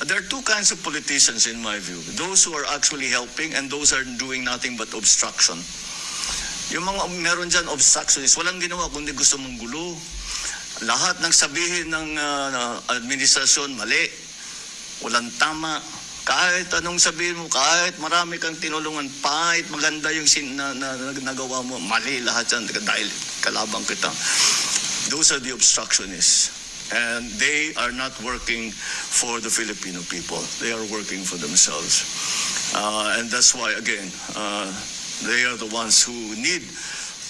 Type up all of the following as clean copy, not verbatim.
there are two kinds of politicians in my view. Those who are actually helping and those who are doing nothing but obstruction. Yung mga meron dyan obstructionist, walang ginawa kundi gusto manggulo. Lahat ng sabihin ng administrasyon, mali. Walang tama. Kahit anong sabihin mo, kahit marami kang tinulungan, kahit maganda yung nagawa mo, mali lahat yan dahil kalabang kita. Those are the obstructionists. And they are not working for the Filipino people. They are working for themselves. And that's why, again, they are the ones who need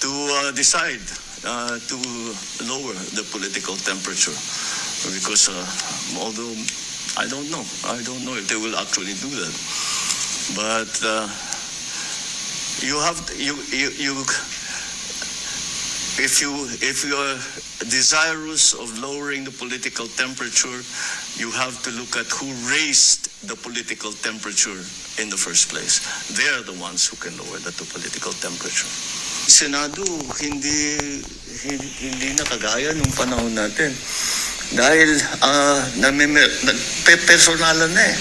to decide to lower the political temperature. Because although I don't know if they will actually do that. But if you are desirous of lowering the political temperature, you have to look at who raised the political temperature in the first place. They are the ones who can lower the political temperature. Senado hindi na kagaya nung panahon natin. Dahil personalan na eh.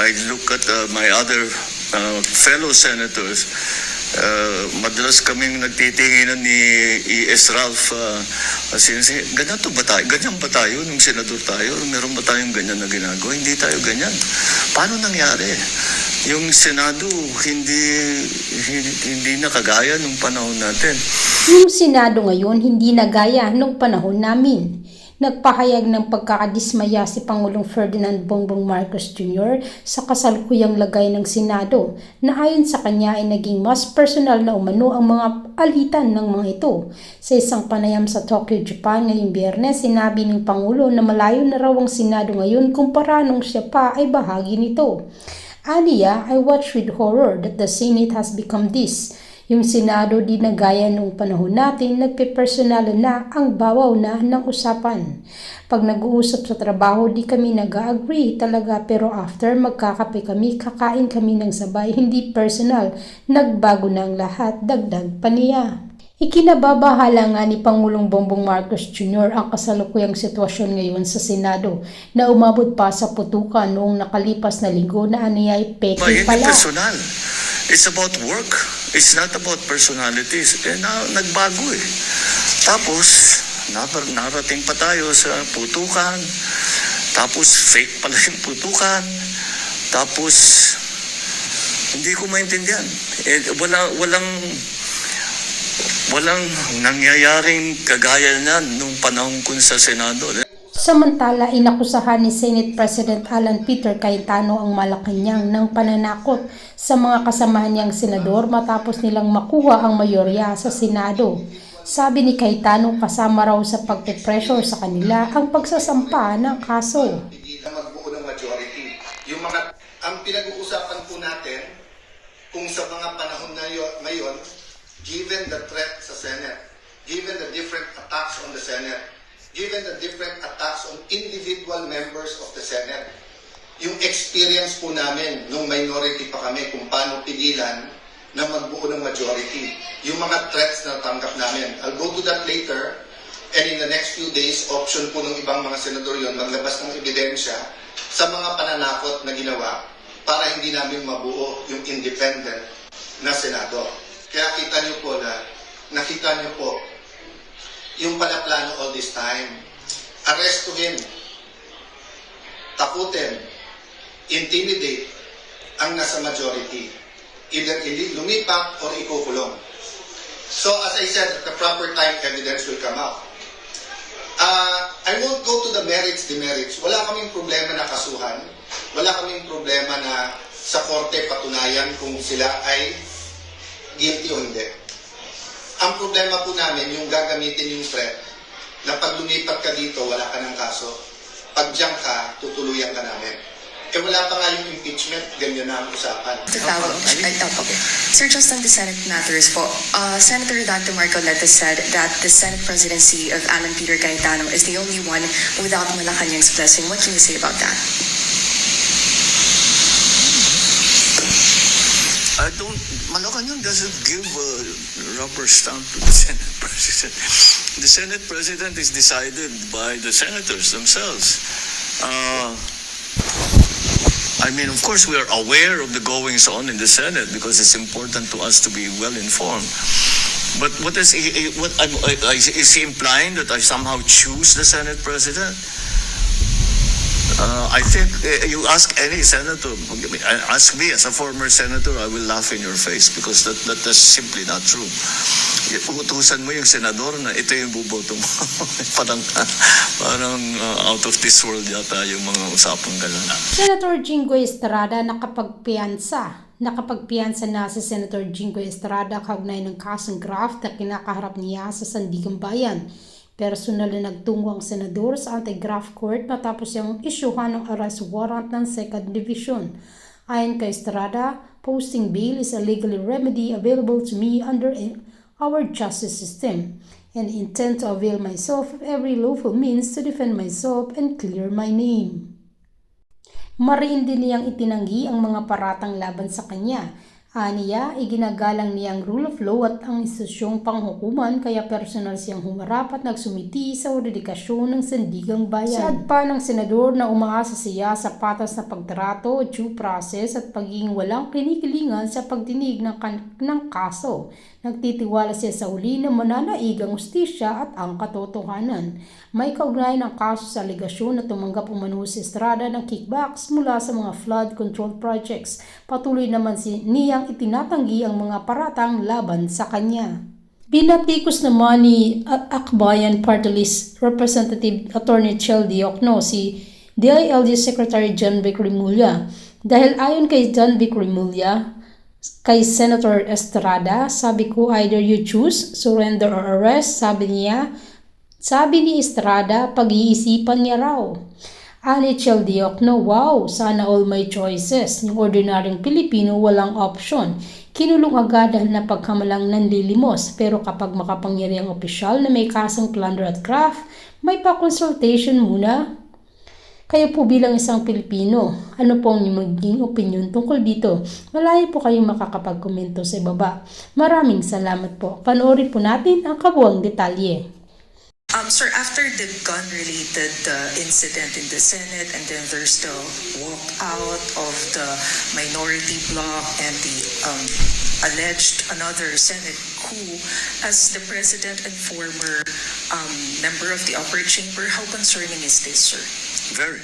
I look at my other fellow senators. Madalas kaming nagtitinginan ni E.S. Ralph. Ganyan ba tayo nung senador tayo? Meron ba tayong ganyan na ginagawa? Hindi tayo ganyan. Paano nangyari? Yung Senado hindi na kagaya nung panahon natin. Yung Senado ngayon hindi na gaya nung panahon namin. Nagpahayag ng pagkakadismaya si Pangulong Ferdinand Bongbong Marcos Jr. sa kasalukuyang lagay ng Senado na ayon sa kanya ay naging mas personal na umano ang mga alitan ng mga ito. Sa isang panayam sa Tokyo, Japan ngayong Biyernes, sinabi ng Pangulo na malayo na raw ang Senado ngayon kumpara nung siya pa ay bahagi nito. Aniya, I watch with horror that the Senate has become this. Yung Senado di na gaya nung panahon natin, nagpe-personal na ang bawaw na ng usapan. Pag nag-uusap sa trabaho, di kami nag-agree talaga pero after magkakape kami, kakain kami ng sabay, hindi personal. Nagbago na ang lahat, dagdag pa niya. Ikinababahala nga ni Pangulong Bongbong Marcos Jr. ang kasalukuyang sitwasyon ngayon sa Senado na umabot pa sa putukan noong nakalipas na linggo na aniyay peke pala. Personal. It's about work. It's not about personalities. Nagbago eh. Tapos, narating pa tayo sa putukan. Tapos, fake pala yung putukan. Tapos, hindi ko maintindihan. Walang nangyayaring kagaya na nung panahon ko sa Senado. Samantala, inakusahan ni Senate President Alan Peter Cayetano ang Malacanang ng pananakot sa mga kasamahan niyang senador matapos nilang makuha ang mayorya sa Senado. Sabi ni Cayetano kasama raw sa pagpe-pressure sa kanila ang pagsasampa ng kaso. Magbuo ng majority. Ang pinag-uusapan po natin kung sa mga panahon na ngayon, given the threat sa Senate, given the different attacks on the Senate, given the different attacks on individual members of the Senate, yung experience po namin nung minority pa kami kung paano pigilan na magbuo ng majority, yung mga threats na tanggap namin. I'll go to that later, and in the next few days, option po ng ibang mga senador yun, maglabas ng ebidensya sa mga pananakot na ginawa para hindi namin mabuo yung independent na Senado. Kaya nakita niyo po, yung pala plano all this time, arrestuhin, takutin, intimidate ang nasa majority. Either lumipat or ikukulong. So as I said, at the proper time, evidence will come out. I won't go to the merits, demerits. Wala kaming problema na kasuhan. Wala kaming problema na sa korte patunayan kung sila ay guilty o hindi. Ang problema po namin, yung gagamitin yung threat, na pag lumipat ka dito, wala ka ng kaso. Pag diyan ka, tutuluyan ka namin. Wala pa nga yung impeachment, ganyan na ang usapan. Sir, just on the Senate matters po, Senator Dante Marcoleta said that the Senate presidency of Alan Peter Cayetano is the only one without Malacanang's blessing. What can you say about that? Malacanang doesn't give a rubber stamp to the Senate President. The Senate President is decided by the senators themselves. I mean, of course, we are aware of the goings on in the Senate because it's important to us to be well informed. But what is is he implying that I somehow choose the Senate President? I think you ask any senator, ask me as a former senator, I will laugh in your face because that's simply not true. Utusan mo yung senador na ito yung buboto mo. parang out of this world yata yung mga usapang gano'n. Senator Jinggoy Estrada nakapagpiyansa na si Senator Jinggoy Estrada kaugnay ng kasong graft na kinakaharap niya sa Sandigan Bayan. Personal na nagtungo ang senador sa anti-graft court matapos yung isyuhan ng arrest warrant ng 2nd Division. Ayon kay Estrada, posting bail is a legal remedy available to me under our justice system, and intend to avail myself of every lawful means to defend myself and clear my name. Mariin din niyang itinanggi ang mga paratang laban sa kanya. Aniya, iginagalang niyang rule of law at ang institusyong panghukuman kaya personal siyang humarap at nagsumiti sa dedikasyon ng Sandigang Bayan. Sad pa ng senador na umaasa siya sa patas na pagtrato, due process at pagiging walang kinikilingan sa pagdinig ng kaso. Nagtitiwala siya sa huli na mananaig ang hustisya at ang katotohanan. May kaugnay ng kaso sa aligasyon na tumanggap umano si Estrada ng kickbacks mula sa mga flood control projects. Patuloy naman niyang itinatanggi ang mga paratang laban sa kanya. Binatikos naman ni Akbayan Party List Representative Attorney Chel Diokno si DILG Secretary John Vic Remulla. Dahil ayon kay John Vic Remulla, kay Senator Estrada, sabi ko either you choose, surrender or arrest, sabi ni Estrada, pag-iisipan niya raw. Ani Chel Diokno, wow, sana all my choices. Yung ordinaryong Pilipino walang option. Kinulong agad dahil na pagkamalang nanlilimos. Pero kapag makapangyarihang opisyal na may kasang plunder at graft, may pa-consultation muna. Kayo po bilang isang Pilipino, ano po ang magiging opinion tungkol dito? Malayo po kayong makakapag-komento sa ibaba. Maraming salamat po. Panoorin po natin ang kabuuang detalye. Sir, after the gun-related incident in the Senate, and then there's the walkout of the minority bloc and the alleged another Senate coup, as the President and former member of the upper chamber, how concerning is this, sir? Very.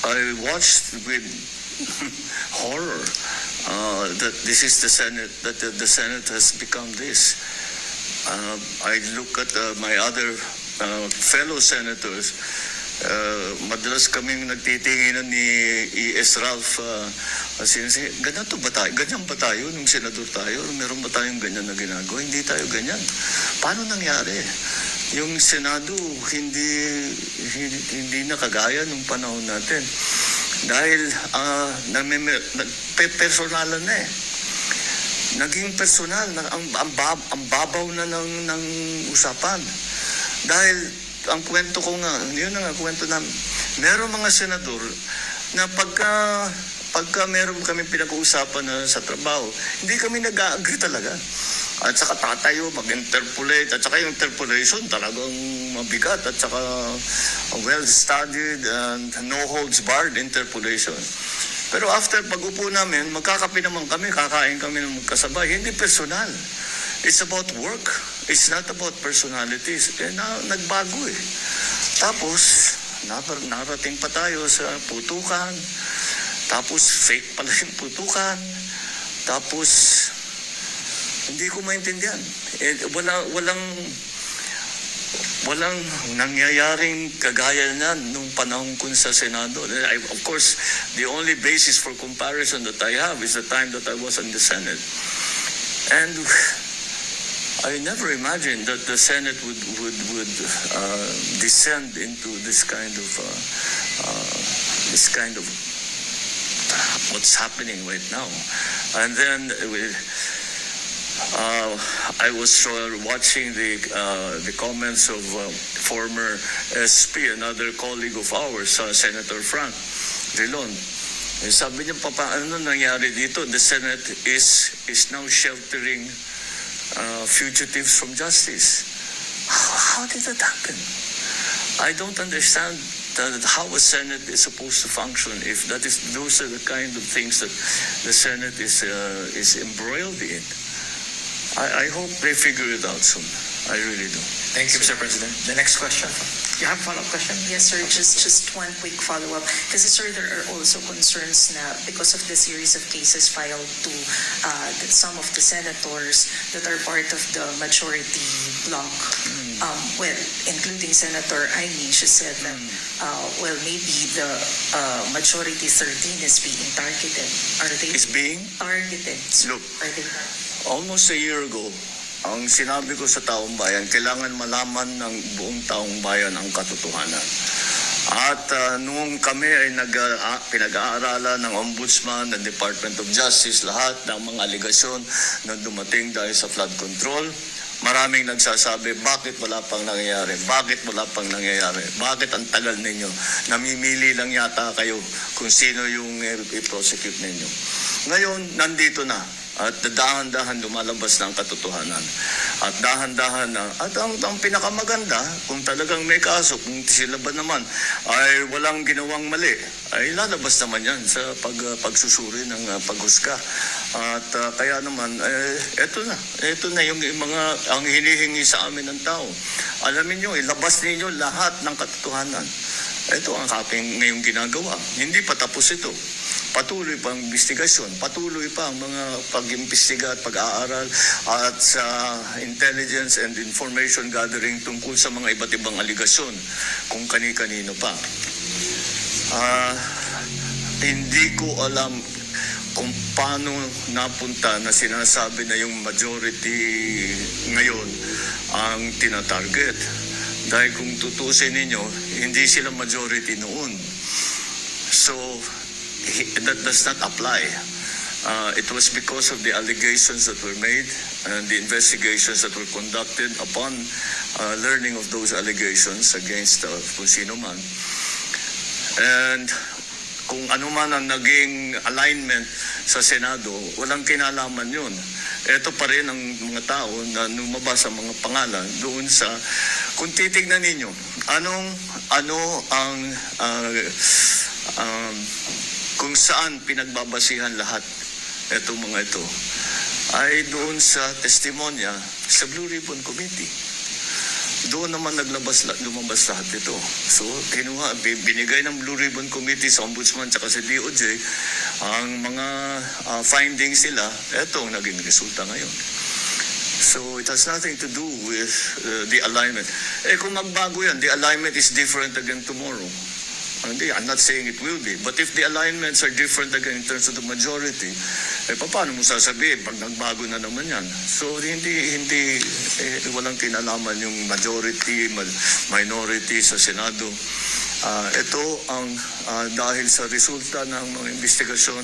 I watched with horror that this is the Senate, that the Senate has become this. I look at my other fellow senators. Madalas kaming nagtitinginan ni E.S. Ralph. Ganyan ba tayo nung senador tayo? Meron ba tayong ganyan na ginagawa? Hindi tayo ganyan. Paano nangyari? Yung Senado hindi na kagaya nung panahon natin. Dahil personalan na eh. Naging personal, ang babaw na ng usapan. Dahil ang kwento ko nga, yun na nga kwento namin. Meron mga senador na pagka meron kami pinag-uusapan na sa trabaho, hindi kami nag-agree talaga. At saka tatayo, mag-interpolate, at saka yung interpolation talagang mabigat, at saka well-studied and no-holds-barred interpolation. Pero after pag-upo namin, magkakape naman kami, kakain kami ng magkasabay. Hindi personal. It's about work. It's not about personalities. Nagbago eh. Tapos, narating pa tayo sa putukan. Tapos, fake pala yung putukan. Tapos, hindi ko maintindihan. Walang nangyayaring kagaya na nung panahon ko sa Senado. Of course, the only basis for comparison that I have is the time that I was in the Senate. And I never imagined that the Senate would descend into this kind of what's happening right now. And then I was watching the comments of former SP, another colleague of ours, Senator Frank Drilon. Sabi niya, ano nangyari dito? The Senate is now sheltering fugitives from justice. How did that happen? I don't understand how a Senate is supposed to function if those are the kind of things that the Senate is embroiled in. I hope they figure it out soon. I really do. Thank you, Mr. President. The next question. You have a follow-up question? Yes, sir. Just one quick follow-up. Kasi, sir, there are also concerns na because of the series of cases filed to some of the senators that are part of the majority bloc, well, including Senator Amy, she said that, well, maybe the majority 13 is being targeted. Are they It's being targeted? sir? Look. Are they targeted? almost a year ago, ang sinabi ko sa taong bayan, kailangan malaman ng buong taong bayan ang katotohanan. At noong kami ay pinag-aaralan ng Ombudsman, ng Department of Justice, lahat ng mga aligasyon na dumating dahil sa flood control, maraming nagsasabi, bakit wala pang nangyayari? Bakit wala pang nangyayari? Bakit ang tagal ninyo? Namimili lang yata kayo kung sino yung i-prosecute ninyo. Ngayon, nandito na. At dahan-dahan lumalabas ng katotohanan. At dahan-dahan na. At ang pinakamaganda, kung talagang may kaso, kung sila ba naman ay walang ginawang mali, ay lalabas naman yan sa pagsusuri ng paghusga. At kaya naman, eto na yung mga ang hinihingi sa amin ng tao. Alamin nyo, ilabas ninyo lahat ng katotohanan. Ito ang aking ngayong ginagawa. Hindi pa tapos ito. Patuloy pa ang investigasyon, patuloy pa ang mga pag-imbestiga at pag-aaral at sa intelligence and information gathering tungkol sa mga iba't ibang aligasyon kung kani-kanino pa. Hindi ko alam kung paano napunta na sinasabi na yung majority ngayon ang tinatarget. Dahil kung tutusin ninyo, hindi sila majority noon. So, that does not apply. It was because of the allegations that were made and the investigations that were conducted upon learning of those allegations against kung sino man. And kung ano man ang naging alignment sa Senado, walang kinalaman yun. Ito pa rin ang mga tao na lumabas ang mga pangalan doon sa, kung titignan ninyo, ano ang kung saan pinagbabasihan lahat itong mga ito ay doon sa testimonya sa Blue Ribbon Committee. Doon naman lumabas lahat ito. So, binigay ng Blue Ribbon Committee sa Ombudsman at sa DOJ ang mga findings nila. Ito ang naging resulta ngayon. So, it has nothing to do with the alignment. Kung magbago yan, the alignment is different again tomorrow. Hindi, I'm not saying it will be. But if the alignments are different again in terms of the majority, paano mo sasabihin pag nagbago na naman yan? So, walang kinalaman yung majority, minority sa Senado. Ito ang dahil sa resulta ng mga investigasyon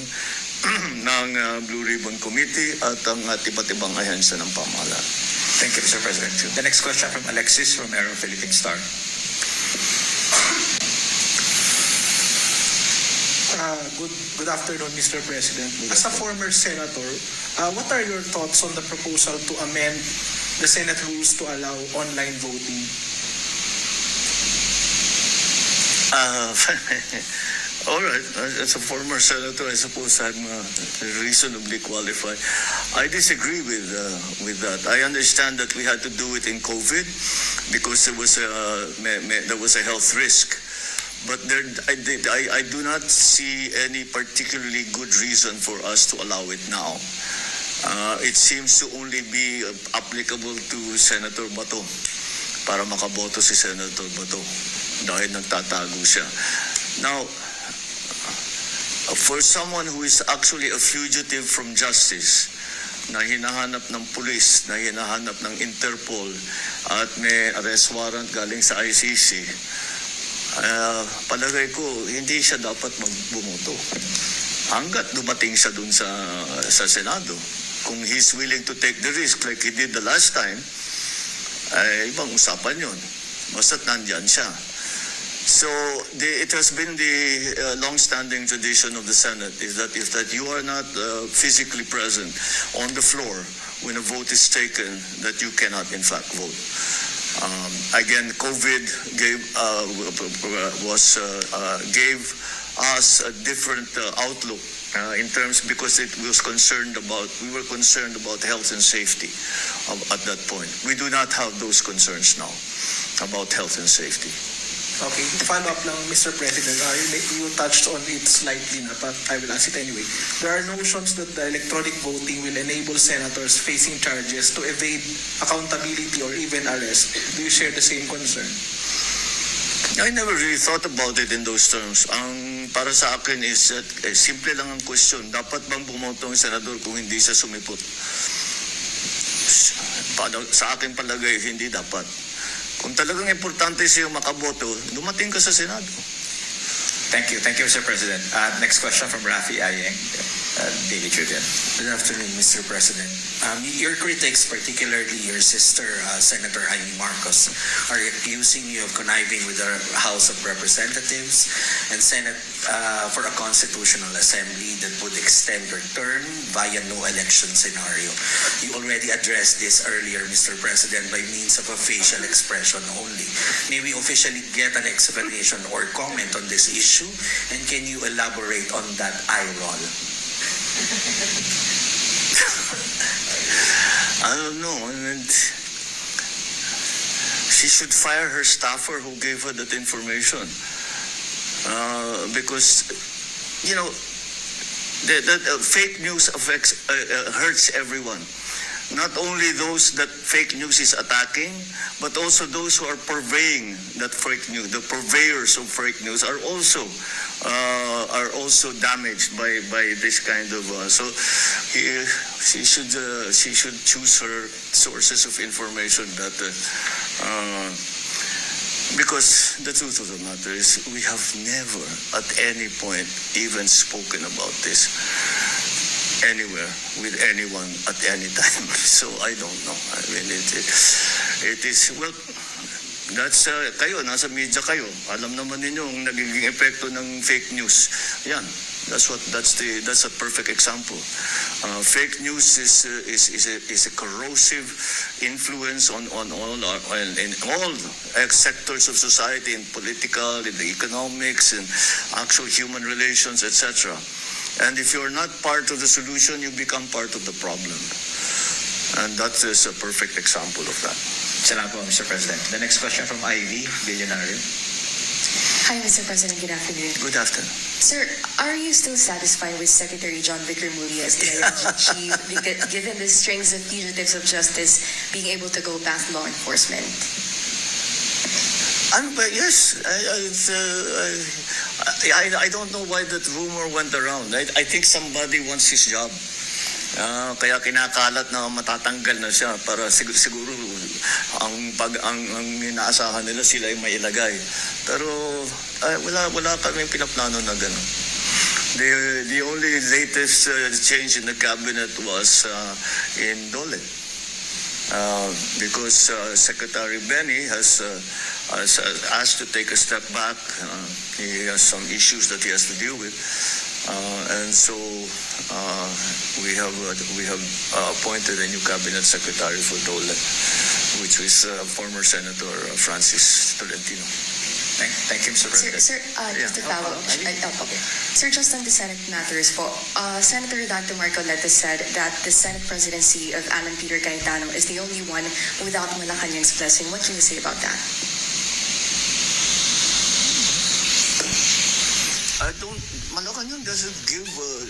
ng Blue Ribbon Committee at ang iba't ibang ahensya ng pamahalaan. Thank you, Mr. President. The next question from Alexis Romero, Philippine Star. Good afternoon, Mr. President. As a former senator, what are your thoughts on the proposal to amend the Senate rules to allow online voting? All right. As a former senator, I suppose I'm reasonably qualified. I disagree with that. I understand that we had to do it in COVID because there was a health risk. But I do not see any particularly good reason for us to allow it now. It seems to only be applicable to Senator Bato para makaboto si Senator Bato dahil nagtatago siya. Now, for someone who is actually a fugitive from justice, na hinahanap ng pulis, na hinahanap ng Interpol, at may arrest warrant galing sa ICC, palagay ko, hindi siya dapat magbumoto. Hanggat dumating siya dun sa Senado, kung he's willing to take the risk like he did the last time, ay ibang usapan yun. Basta't nandyan siya. So, it has been the long-standing tradition of the Senate is that if you are not physically present on the floor when a vote is taken, that you cannot in fact vote. Again, COVID gave us a different outlook in terms, because we were concerned about health and safety at that point. We do not have those concerns now about health and safety. Okay, follow up lang, Mr. President. You touched on it slightly na, but I will ask it anyway. There are notions that the electronic voting will enable senators facing charges to evade accountability or even arrest. Do you share the same concern? I never really thought about it in those terms. Ang para sa akin is simple lang ang question. Dapat bang bumoto ang senador kung hindi siya sumipot? Sa akin palagay, hindi dapat. Kung talagang importante siya makaboto, dumating ka sa Senado. Thank you, Mr. President. Next question from Rafi Ayeng, Daily Tribune. Good afternoon, Mr. President. Your critics, particularly your sister, Senator Jaime Marcos, are accusing you of conniving with the House of Representatives and Senate for a constitutional assembly that would extend your term via no election scenario. You already addressed this earlier, Mr. President, by means of a facial expression only. May we officially get an explanation or comment on this issue? And can you elaborate on that eye roll? I don't know. She should fire her staffer who gave her that information. Because, you know, the fake news hurts everyone. Not only those that fake news is attacking, but also those who are purveying that fake news. The purveyors of fake news are also damaged by this kind of. So she should choose her sources of information that. Because the truth of the matter is, we have never at any point even spoken about this anywhere with anyone at any time. So I don't know. I mean, it is, well, that's, kayo, nasa media kayo. Alam naman ninyo ang nagiging epekto ng fake news. Yan. That's a perfect example. Fake news is a corrosive influence on in all sectors of society, in political, in the economics, in actual human relations, etc. And if you're not part of the solution, you become part of the problem. And that is a perfect example of that. Salamat po, Mr. President. The next question from Ivy, Billionaire. Hi, Mr. President. Good afternoon. Good afternoon. Sir, are you still satisfied with Secretary John Vicar Moody as the ILG chief, given the strings of fugitives of justice being able to go past law enforcement? Yes, I don't know why that rumor went around. I think somebody wants his job. Kaya kinakalat na matatanggal na siya para siguro ang inaasahan nila sila ay mailagay. Pero wala kaming pinaplano na gano'n. The only latest change in the cabinet was in Dole. Because Secretary Benny has asked to take a step back. He has some issues that he has to deal with. And so we have appointed a new cabinet secretary for Dole, which is former Senator Francis Tolentino. Thank you, Mr. President. Sir, just to follow up. Okay. Sir, just on the Senate matters po, Senator Dante Marcoleta said that the Senate presidency of Alan Peter Cayetano is the only one without Malacanang's blessing. What can you say about that? Malacanang doesn't give a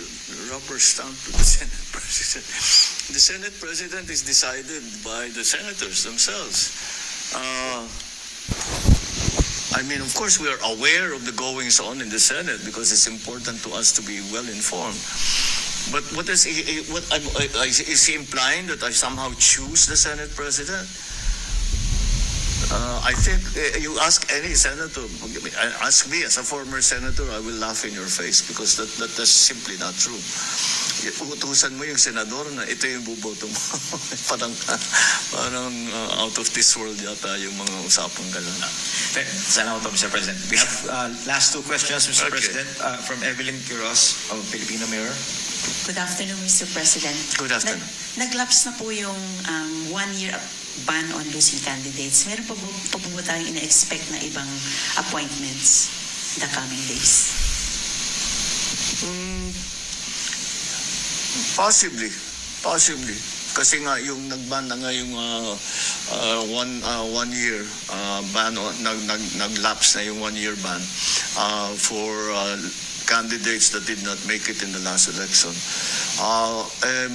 rubber stamp to the Senate President. The Senate President is decided by the senators themselves. I mean, of course, we are aware of the goings on in the Senate because it's important to us to be well informed. But is he implying that I somehow choose the Senate President? I think you ask any senator, ask me as a former senator, I will laugh in your face because that's simply not true. Utusan mo yung senador na ito yung buboto mo. parang out of this world yata yung mga usapang gano'n. Salamat po, Mr. President. We have last two questions, Mr. Okay. President, from Evelyn Quiroz of Filipino Mirror. Good afternoon, Mr. President. Good afternoon. Naglaps na po yung 1 year ban on losing candidates, meron pa po ba tayong ina-expect na ibang appointments in the coming days? Possibly. Kasi nga yung nagban na nga yung one year ban, nag-lapse na yung 1 year ban for candidates that did not make it in the last election.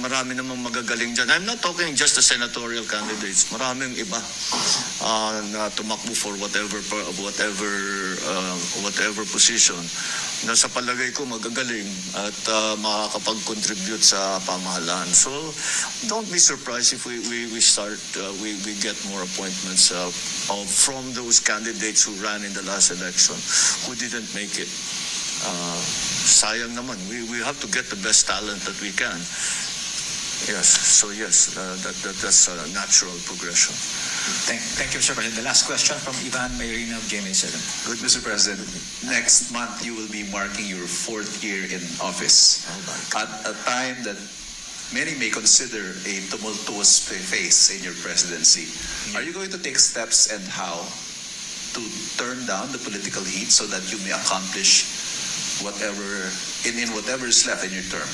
Marami namang magagaling dyan. I'm not talking just the senatorial candidates. Maraming iba na tumakbo for whatever position na sa palagay ko magagaling at makakapag-contribute sa pamahalaan. So don't be surprised if we get more appointments from those candidates who ran in the last election who didn't make it. Sayang naman. We have to get the best talent that we can. Yes, that's a natural progression. Thank you, Mr. President. The last question from Ivan Mayrina of GMA7. Good, Mr. President. Next month, you will be marking your 4th year in office. At a time that many may consider a tumultuous phase in your presidency. Are you going to take steps and how to turn down the political heat so that you may accomplish whatever is left in your term?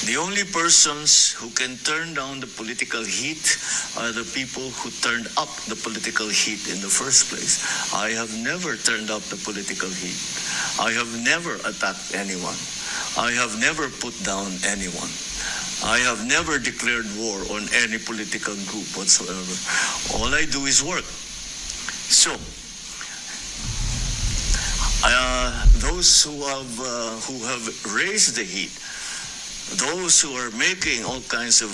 The only persons who can turn down the political heat are the people who turned up the political heat in the first place. I have never turned up the political heat. I have never attacked anyone. I have never put down anyone. I have never declared war on any political group whatsoever. All I do is work. So, those who have raised the heat, those who are making all kinds of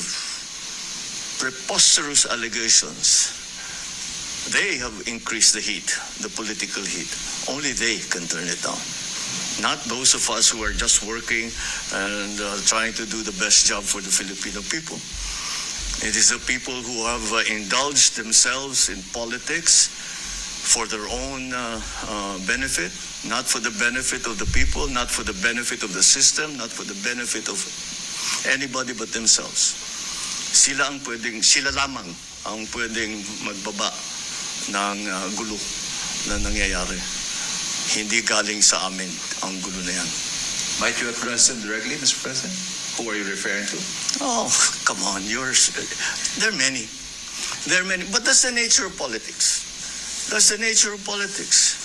preposterous allegations, they have increased the heat, the political heat. Only they can turn it down. Not those of us who are just working and trying to do the best job for the Filipino people. It is the people who have indulged themselves in politics for their own benefit, not for the benefit of the people, not for the benefit of the system, not for the benefit of anybody but themselves. Sila lamang ang pwedeng magbaba ng gulo na nangyayari. Hindi galing sa amin ang gulo na yan. Might you address them directly, Mr. President? Who are you referring to? Oh, come on, there are many. But that's the nature of politics. That's the nature of politics.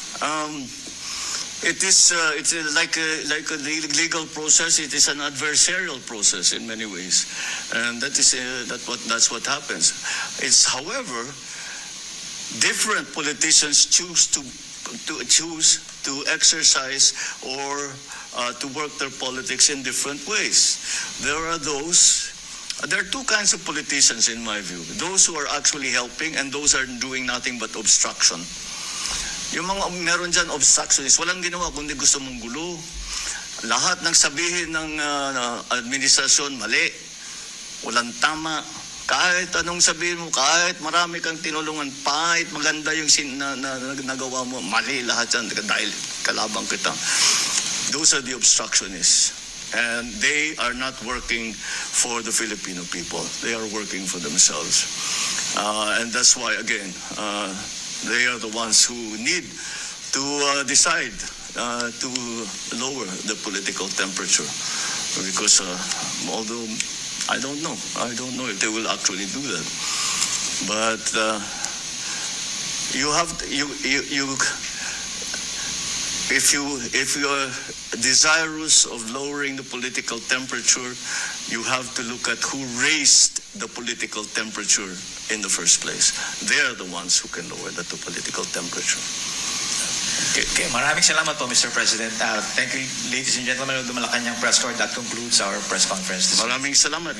It's like a legal process. It is an adversarial process in many ways, and that's what happens. It's, however, different politicians choose to exercise or to work their politics in different ways. There are two kinds of politicians in my view. Those who are actually helping and those are doing nothing but obstruction. Yung mga meron dyan obstructionist, walang ginawa kundi gusto mong gulo. Lahat ng sabihin ng administrasyon, mali. Walang tama. Kahit anong sabihin mo, kahit marami kang tinulungan, kahit maganda yung nagawa mo, mali lahat yan dahil kalabang kita. Those are the obstructionists. And they are not working for the Filipino people. They are working for themselves. And that's why, again, they are the ones who need to decide to lower the political temperature. Because although I don't know if they will actually do that. But if you are desirous of lowering the political temperature, you have to look at who raised the political temperature in the first place. They are the ones who can lower the political temperature. Okay, maraming salamat po, Mr. President. Thank you, ladies and gentlemen of the Malacanang Press Corps. That concludes our press conference. Maraming salamat.